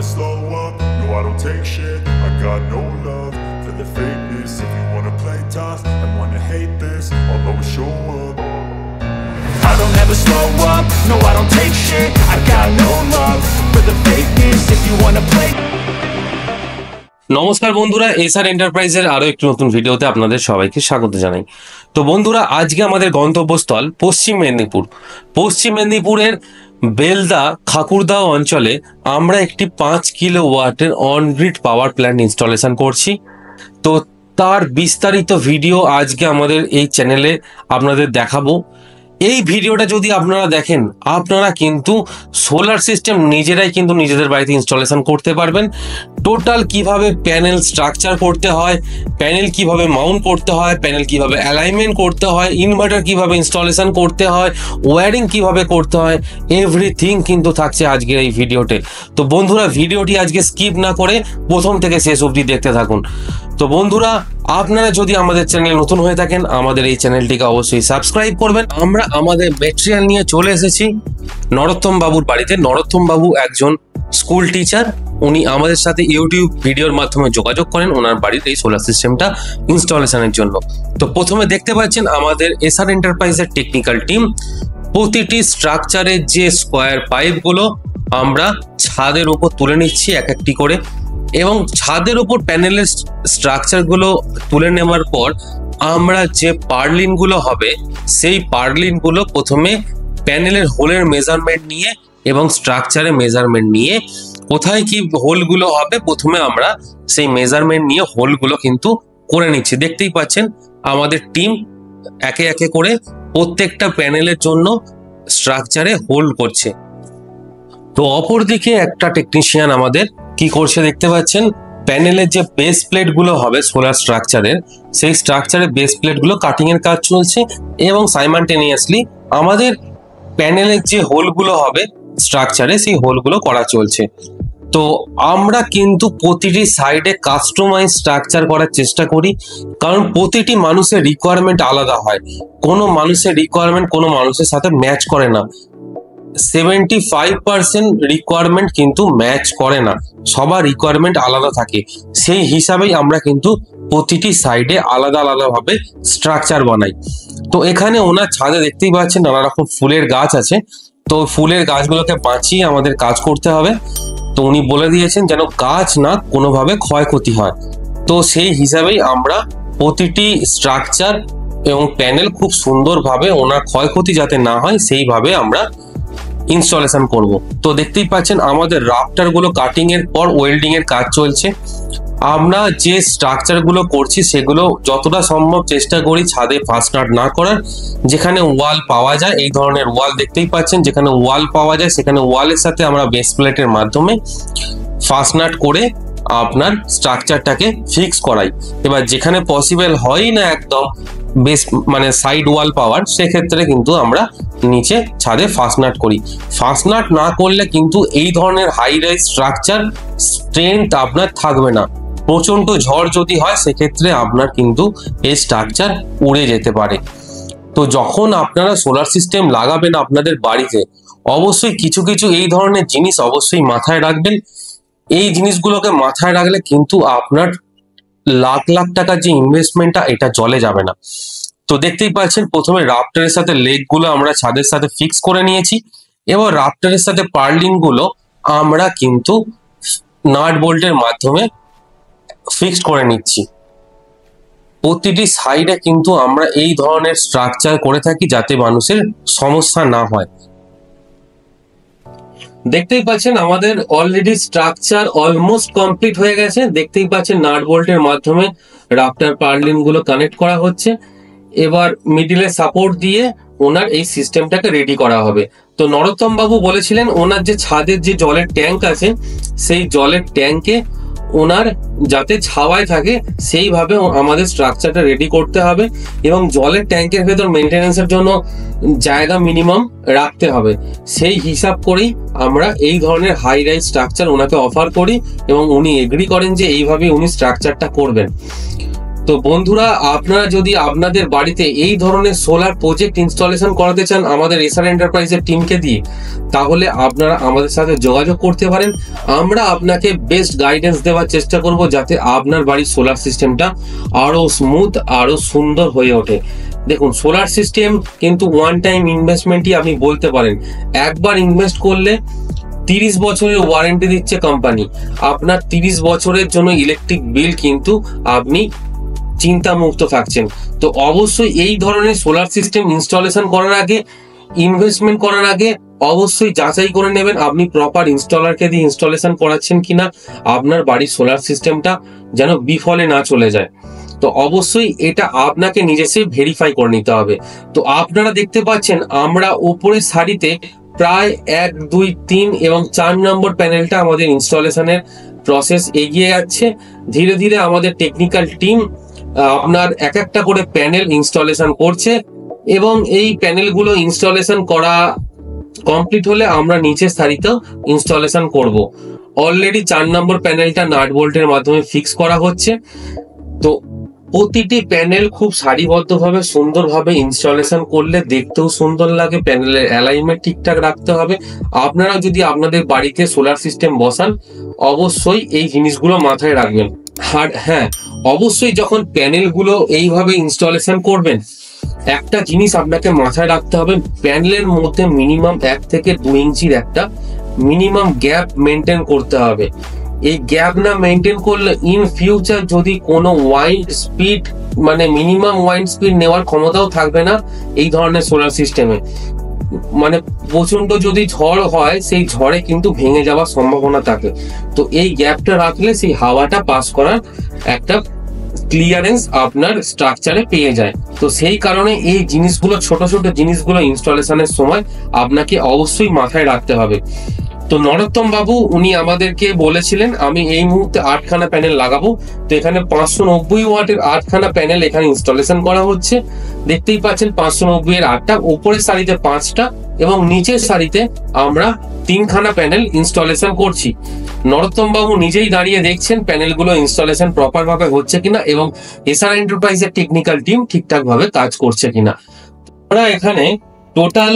never slow up, no I don't take shit. I got no love for the fakeness. If you wanna play tough and wanna hate this, I'll always show up. I don't ever slow up, no I don't take shit. I got no love for the fakeness. If you wanna play. নমস্কার বন্ধুরা, SR এন্টারপ্রাইজের আরো একটি নতুন ভিডিওতে আপনাদের সবাইকে স্বাগত জানাই। তো বন্ধুরা, আজকে আমাদের গন্তব্যস্থল পশ্চিম মেদিনীপুর। পশ্চিম মেদিনীপুরের বেলদা খাকুরদা অঞ্চলে আমরা একটি 5 কিলোওয়াটের অনগ্রিড পাওয়ার প্ল্যান্ট ইনস্টলেশন করছি। তো তার বিস্তারিত ভিডিও আজকে আমাদের এই চ্যানেলে আপনাদের দেখাবো। এই ভিডিওটা যদি আপনারা দেখেন, আপনারা কিন্তু সোলার সিস্টেম নিজেরাই কিন্তু নিজেদের বাড়িতে ইনস্টলেশন করতে পারবেন। টোটাল কিভাবে প্যানেল স্ট্রাকচার করতে হয়, প্যানেল কিভাবে মাউন্ট করতে হয়, প্যানেল কিভাবে অ্যালাইনমেন্ট করতে হয়, ইনভার্টার কিভাবে ইনস্টলেশন করতে হয়, ওয়্যারিং কিভাবে করতে হয়, এভরিথিং কিন্তু থাকছে আজকের এই ভিডিওতে। তো বন্ধুরা, ভিডিওটি আজকে স্কিপ না করে প্রথম থেকে শেষ অবধি দেখতে থাকুন। তো বন্ধুরা, আপনারা যদি আমাদের চ্যানেল নতুন হয়ে থাকেন, আমাদের এই চ্যানেলটিকে অবশ্যই সাবস্ক্রাইব করবেন। আমরা আমাদের ম্যাটেরিয়াল নিয়ে চলে এসেছি নরোত্তম বাবুর বাড়িতে। নরোত্তম বাবু একজন স্কুল টিচার। উনি আমাদের সাথে ইউটিউব ভিডিওর মাধ্যমে যোগাযোগ করেন ওনার বাড়িতে এই সোলার সিস্টেমটা ইনস্টলেশনের জন্য। তো প্রথমে দেখতে পাচ্ছেন আমাদের এসআর এন্টারপ্রাইজের টেকনিক্যাল টিম প্রতিটি স্ট্রাকচারের যে স্কোয়ার পাইপগুলো আমরা ছাদের উপর তুলে নিচ্ছি এক একটি করে, এবং ছাদের উপর প্যানেলের স্ট্রাকচারগুলো তুলে নেওয়ার পর আমরা যে পার্লিনগুলো হবে সেই পার্লিনগুলো প্রথমে প্যানেলের হোলের মেজারমেন্ট নিয়ে এবং স্ট্রাকচারের মেজারমেন্ট নিয়ে কোথায় কি হোলগুলো হবে প্রথমে আমরা সেই মেজারমেন্ট নিয়ে হোলগুলো কিন্তু করে নিচ্ছি। দেখতেই পাচ্ছেন আমাদের টিম একে একে করে প্রত্যেকটা প্যানেলের জন্য স্ট্রাকচারে হোল করছে। তো অপরদিকে একটা টেকনিশিয়ান আমাদের কি করছে দেখতে পাচ্ছেন, প্যানেলের যে বেস প্লেটগুলো হবে সোলার স্ট্রাকচারের, সেই স্ট্রাকচারের বেস প্লেটগুলো কাটিং এর কাজ চলছে এবং সাইমালটেনিয়াসলি আমাদের প্যানেলের যে হোলগুলো হবে স্ট্রাকচারে সেই হোলগুলো করা চলছে। তো আমরা কিন্তু প্রতিটি সাইডে কাস্টমাইজ স্ট্রাকচার করার চেষ্টা করি, কারণ প্রতিটি মানুষের রিকোয়ারমেন্ট আলাদা হয়। কোনো মানুষের রিকোয়ারমেন্ট কোনো মানুষের সাথে ম্যাচ করে না। 75% রিকোয়ারমেন্ট কিন্তু ম্যাচ করে না, সবার রিকোয়ারমেন্ট আলাদা থাকে। সেই হিসাবেই আমরা কিন্তু প্রতিটি সাইডে আলাদা আলাদা ভাবে স্ট্রাকচার বানাই। তো এখানে ওনার ছাদে দেখতেই পাচ্ছেন নানা রকম ফুলের গাছ আছে। তো ফুলের গাছগুলোকে বাঁচিয়ে আমাদের কাজ করতে হবে। তো উনি বলে দিয়েছেন যেন গাছ না কোনোভাবে ক্ষয়ক্ষতি হয়। তো সেই হিসাবেই আমরা প্রতিটি স্ট্রাকচার এবং প্যানেল খুব সুন্দরভাবে ওনার ক্ষয়ক্ষতি যাতে না হয় সেইভাবে আমরা ইনস্টলেশন করব। তো দেখতেই পাচ্ছেন আমাদের রাফটার গুলো কাটিং এর পর ওয়েল্ডিং এর কাজ চলছে। আমরা যে স্ট্রাকচার গুলো করছি সেগুলো যতটা সম্ভব চেষ্টা করি ছাদে ফাস্টনাট না করার। যেখানে ওয়াল পাওয়া যায়, এই ধরনের ওয়াল দেখতেই পাচ্ছেন, যেখানে ওয়াল পাওয়া যায় সেখানে ওয়ালের সাথে আমরা বেস প্লেটের মাধ্যমে ফাস্টনাট করে আপনার স্ট্রাকচারটাকে ফিক্স করাই। এবার যেখানে পসিবল হয় না একদম বেস মানে সাইড ওয়াল পাওয়ার, সেক্ষেত্রে কিন্তু আমরা নিচে ছাদে ফাস্টনাট করি। ফাস্টনাট না করলে কিন্তু এই ধরনের হাই রাইজ স্ট্রাকচার স্ট্রেংথ আপনার থাকবে না। প্রচন্ড ঝড় যদি হয় সেক্ষেত্রে আপনার কিন্তু এই স্ট্রাকচার উড়ে যেতে পারে। তো যখন আপনারা সোলার সিস্টেম লাগাবেন আপনাদের বাড়িতে, অবশ্যই কিছু কিছু এই ধরনের জিনিস অবশ্যই মাথায় রাখবেন। এই জিনিসগুলোকে মাথায় রাখলে কিন্তু আপনার লাখ লাখ টাকার যে ইনভেস্টমেন্টটা এটা জলে যাবে না। তো দেখতেই পাচ্ছেন প্রথমে রাফটারের সাথে লেগ গুলো আমরা ছাদের সাথে ফিক্স করে নিয়েছি, এবং রাফটারের সাথে পার্লিং গুলো আমরা কিন্তু নাট বোল্টের মাধ্যমে ফিক্সড করে নিচ্ছি। প্রতিটি সাইডে কিন্তু আমরা এই ধরনের স্ট্রাকচার করে থাকি যাতে মানুষের সমস্যা না হয়। দেখতেই পাচ্ছেন আমাদের অলরেডি স্ট্রাকচার অলমোস্ট কমপ্লিট হয়ে গেছে। দেখতেই পাচ্ছেন নাট বোল্টের মাধ্যমে রাফটার পার্লিন গুলো কানেক্ট করা হচ্ছে। এবার মিডিলে সাপোর্ট দিয়ে ওনার এই সিস্টেমটাকে রেডি করা হবে। তো নরোত্তম বাবু বলেছিলেন ওনার যে ছাদের যে জলের ট্যাঙ্ক আছে সেই জলের ট্যাঙ্কে ওনার যাতে ছাওয়ায় থাকে সেইভাবে আমাদের স্ট্রাকচারটা রেডি করতে হবে, এবং জলের ট্যাঙ্কের ভেতর মেনটেন্যান্সের জন্য জায়গা মিনিমাম রাখতে হবে। সেই হিসাব করেই আমরা এই ধরনের হাই রাইজ স্ট্রাকচার ওনাকে অফার করি, এবং উনি এগ্রি করেন যে এইভাবে উনি স্ট্রাকচারটা করবেন। তো তো বন্ধুরা, আপনারা যদি আপনাদের বাড়িতে এই ধরনের সোলার প্রজেক্ট ইনস্টলেশন করাতে চান আমাদের এসআর এন্টারপ্রাইজের টিমকে দিয়ে, তাহলে আপনারা আমাদের সাথে যোগাযোগ করতে পারেন। আমরা আপনাকে বেস্ট গাইডেন্স দেওয়ার চেষ্টা করব, যাতে আপনার বাড়ির সোলার সিস্টেমটা আরো স্মুথ, আরো সুন্দর হয়ে ওঠে। দেখুন, সোলার সিস্টেম কিন্তু ওয়ান টাইম ইনভেস্টমেন্টই আপনি বলতে পারেন। একবার ইনভেস্ট করলে 30 বছরের ওয়ারেন্টি দিচ্ছে কোম্পানি। আপনার 30 বছরের জন্য ইলেকট্রিক বিল কিন্তু আপনি চিন্তামুক্ত থাকছেন। তো অবশ্যই এই ধরনের সোলার সিস্টেম ইনস্টলেশন করার আগে, ইনভেস্টমেন্ট করার আগে অবশ্যই যাচাই করে নেবেন আপনি প্রপার ইনস্টলারকে দিয়ে ইনস্টলেশন করাচ্ছেন কিনা, আপনার বাড়ির সোলার সিস্টেমটা যেন বিফলে না চলে যায়। তো অবশ্যই এটা আপনাকে নিজেকে ভেরিফাই করে নিতে হবে। তো আপনারা দেখতে পাচ্ছেন আমরা উপরের সারিতে প্রায় 1, 2, 3 এবং 4 নম্বর প্যানেলটা আমাদের ইনস্টলেশনের প্রসেস এগিয়ে যাচ্ছে। ধীরে ধীরে আমাদের টেকনিক্যাল টিম আপনার এক একটা করে প্যানেল ইনস্টলেশন করছে, এবং এই প্যানেলগুলো ইনস্টলেশন করা কমপ্লিট হলে আমরা নিচের সারিতেও ইনস্টলেশন করব। অলরেডি 4 নম্বর প্যানেলটা নাট বোল্টের মাধ্যমে ফিক্স করা হচ্ছে। তো প্রতিটি প্যানেল খুব সারিবদ্ধভাবে সুন্দরভাবে ইনস্টলেশন করলে দেখতেও সুন্দর লাগে। প্যানেলের অ্যালাইনমেন্ট ঠিকঠাক রাখতে হবে। আপনারা যদি আপনাদের বাড়িতে সোলার সিস্টেম বসান, অবশ্যই এই জিনিসগুলো মাথায় রাখবেন। আর হ্যাঁ, অবশ্যই যখন প্যানেলগুলো এইভাবে ইনস্টলেশন করবেন, একটা জিনিস আপনাকে মাথায় রাখতে হবে, প্যানেলের মধ্যে মিনিমাম 1 থেকে 2 ইঞ্চির একটা মিনিমাম গ্যাপ মেনটেন করতে হবে। এই গ্যাপ না মেনটেন করলে ইন ফিউচার যদি কোনো ওয়াইন্ড স্পিড, মানে মিনিমাম ওয়াইন্ড স্পিড নেওয়ার ক্ষমতাও থাকবে না এই ধরনের সোলার সিস্টেমে। মানে প্রচন্ড যদি ঝড় হয়, সেই ঝড়ে কিন্তু ভেঙে যাওয়ার সম্ভাবনা থাকে। তো এই গ্যাপটা রাখলে সেই হাওয়াটা পাস করার একটা ক্লিয়ারেন্স আপনার স্ট্রাকচারে পেয়ে যায়। তো সেই কারণে এই জিনিসগুলো, ছোট ছোট জিনিসগুলো ইনস্টলেশনের সময় আপনাকে অবশ্যই মাথায় রাখতে হবে। তো নরোত্তম বাবু উনি আমাদেরকে বলেছিলেন আমি এই মুহূর্তে 8খানা প্যানেল লাগাবো। তো এখানে 590 ওয়াটের 8খানা প্যানেল এখানে ইনস্টলেশন করা হচ্ছে। দেখতেই পাচ্ছেন 590 এর 8টা, উপরের সারিতে 5টা এবং নিচের সারিতে আমরা 3খানা প্যানেল ইনস্টলেশন করছি। নরোত্তম বাবু নিজেই দাঁড়িয়ে দেখছেন প্যানেলগুলো ইনস্টলেশন প্রপার ভাবে হচ্ছে কিনা এবং এসআর এন্টারপ্রাইজের টেকনিক্যাল টিম ঠিকঠাক ভাবে কাজ করছে কিনা। আমরা এখানে টোটাল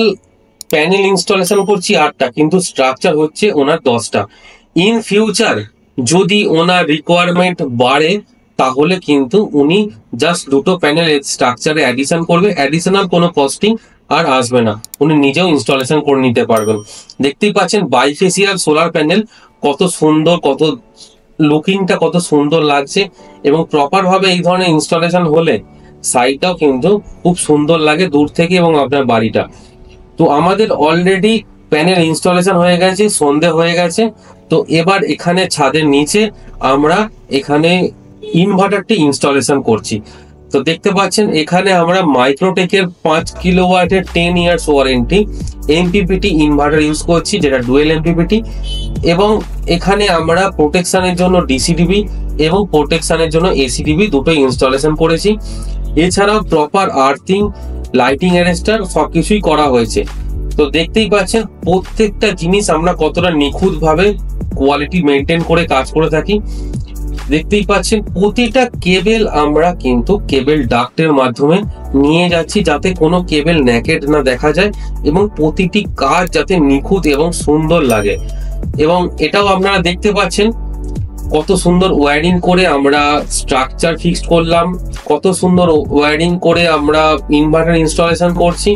প্যানেল ইনস্টলেশন করছি 8টা, কিন্তু স্ট্রাকচার হচ্ছে ওনার 10টা। ইন ফিউচার যদি ওনার রিকোয়ারমেন্ট বাড়ে, তাহলে কিন্তু উনি জাস্ট 2টো প্যানেল স্ট্রাকচারে অ্যাডিশন করবে। অ্যাডিশনাল কোনো কস্টিং আর আসবে না, উনি নিজেও ইনস্টলেশন করে নিতে পারবেন। দেখতেই পাচ্ছেন বাইফেসিয়াল সোলার প্যানেল কত সুন্দর, কত লুকিংটা কত সুন্দর লাগছে, এবং প্রপার ভাবে এই ধরনের ইনস্টলেশন হলে সাইটটাও কিন্তু খুব সুন্দর লাগে দূর থেকে এবং আপনার বাড়িটা। তো আমাদের অলরেডি প্যানেল ইনস্টলেশন হয়ে গেছে, সন্ধে হয়ে গেছে। তো এবার এখানে ছাদের নিচে আমরা এখানে ইনভার্টারটি ইনস্টলেশন করছি। তো দেখতে পাচ্ছেন এখানে আমরা মাইক্রোটেকের 5 কিলোওয়াটের 10 years warranty MPPT inverter use করছি, যেটা ডুয়েল এমপিপিটি। এবং এখানে আমরা প্রোটেকশনের জন্য ডিসিডিবি এবং প্রোটেকশনের জন্য এসিডিবি দুটোই ইনস্টলেশন করেছি। এছাড়াও প্রপার আর্থিং, লাইটিং অ্যারেস্টার সবকিছুই করা হয়েছে। তো দেখতেই পাচ্ছেন প্রত্যেকটা জিনিস আমরা কতটা নিখুঁত ভাবে কোয়ালিটি মেনটেন করে কাজ করে থাকি। দেখতেই পাচ্ছেন প্রতিটা কেবেল আমরা কিন্তু কেবেল ডাক্টের মাধ্যমে নিয়ে যাচ্ছি, যাতে কোনো কেবেল নেকেড না দেখা যায় এবং প্রতিটি কাজ যাতে নিখুঁত এবং সুন্দর লাগে। এবং এটাও আপনারা দেখতে পাচ্ছেন কত সুন্দর ওয়্যারিং করে আমরা স্ট্রাকচার ফিক্সড করলাম, কত সুন্দর ওয়্যারিং করে আমরা ইনভার্টার ইনস্টলেশন করছি।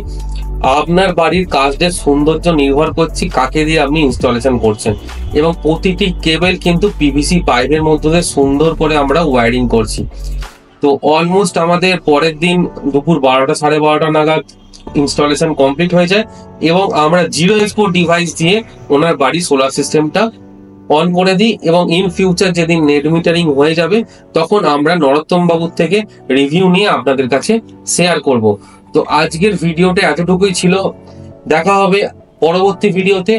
আপনার বাড়ির কাজের সৌন্দর্য নির্ভর করছে কাকে দিয়ে আপনি ইনস্টলেশন করছেন, এবং প্রতিটি কেবল কিন্তু পিভিসি পাইপের মধ্যে সুন্দর করে আমরা ওয়্যারিং করছি। তো অলমোস্ট আমাদের পরের দিন দুপুর 12টা 12:30 নাগাদ ইনস্টলেশন কমপ্লিট হয়ে যায়, এবং আমরা 0 ডিভাইস দিয়ে ওনার বাড়ির সোলার সিস্টেমটা অন করে দিই। এবং ইন ফিউচার যেদিন নেট মিটারিং হয়ে যাবে, তখন আমরা নরোত্তম বাবুর থেকে রিভিউ নিয়ে আপনাদের কাছে শেয়ার করব। তো আজকের ভিডিওটা এতটুকুই ছিল। দেখা হবে পরবর্তী ভিডিওতে।